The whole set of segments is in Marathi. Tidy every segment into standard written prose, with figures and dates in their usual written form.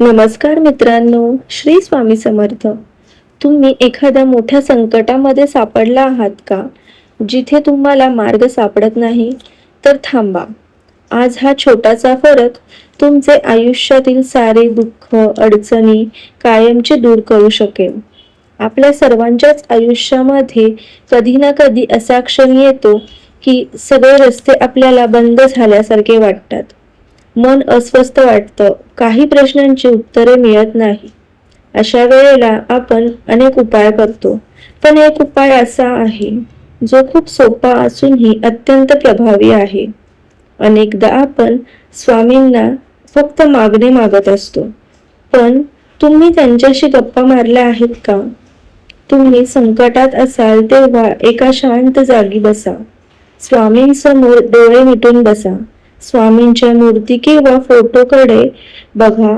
नमस्कार मित्रांनो, श्री स्वामी समर्थ. तुम्ही एखाद्या मोठ्या संकटामध्ये सापडला आहात का? जिथे तुम्हाला मार्ग सापडत नाही? तर थांबा. आज हा छोटासा फरक तुमचे आयुष्यातील सारे दुःख, अडचणी कायमचे दूर करू शकेल. आपल्या सर्वांच्याच आयुष्यामध्ये कधी ना कधी असा क्षण येतो की सगळे रस्ते आपल्याला बंद झाल्यासारखे वाटतात. मन अस्वस्थ वाटतं, काही प्रश्नांची उत्तरे मिळत नाही. अशा वेळेला आपण अनेक उपाय करतो, पण एक उपाय असा आहे जो खूप सोपा असूनही अत्यंत प्रभावी आहे. अनेकदा आपण स्वामींना फक्त मागणे मागत असतो, पण तुम्ही त्यांच्याशी गप्पा मारल्या आहेत का? तुम्ही संकटात असाल तेव्हा एका शांत जागी बसा. स्वामींसमोर डोळे मिटून बसा. स्वामींच्या मूर्ती किंवा फोटोकडे बघा.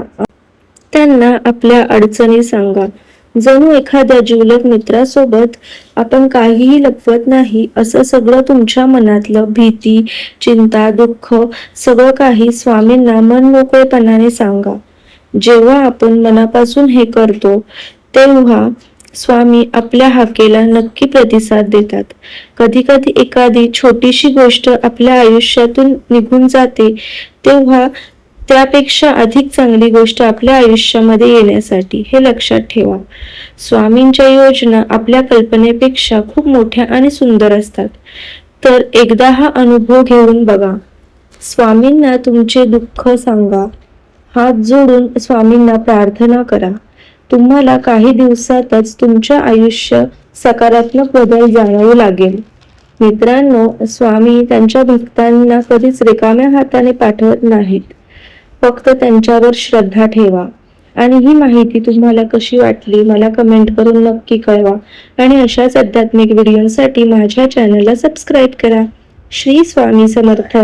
त्यांना आपल्या अडचणी सांगा. जणू एखाद्या जिवलग मित्रासोबत. आपण काहीही लपवत नाही, असं सगळं तुमच्या मनातलं भीती, चिंता, दुःख सगळं काही स्वामींना मनमोकळेपणाने सांगा. जेव्हा आपण मनापासून हे करतो तेव्हा स्वामी आपल्या हाकेला नक्की प्रतिसाद देतात. कधी कधी एखादी छोटीशी गोष्ट आपल्या आयुष्यातून निघून जाते, तेव्हा त्यापेक्षा अधिक चांगली गोष्ट आपल्या आयुष्यामध्ये येण्यासाठी. हे लक्षात ठेवा, स्वामींच्या योजना आपल्या कल्पनेपेक्षा खूप मोठ्या आणि सुंदर असतात. तर एकदा हा अनुभव घेऊन बघा. स्वामींना तुमचे दुःख सांगा. हात जोडून स्वामींना प्रार्थना करा. तुम्हाला काही दिवसातच तुमच्या आयुष्य सकारात्मक बदल जाणवू लागेल. मित्रांनो, स्वामी त्यांच्या भक्तांना कधीच रिकाम्या हाताने पाठवत नाहीत. फक्त त्यांच्यावर श्रद्धा ठेवा. आणि ही माहिती तुम्हाला कशी वाटली मला कमेंट करून नक्की कळवा. आणि अशाच आध्यात्मिक व्हिडिओसाठी माझ्या चॅनलला सबस्क्राईब करा. श्री स्वामी समर्थ.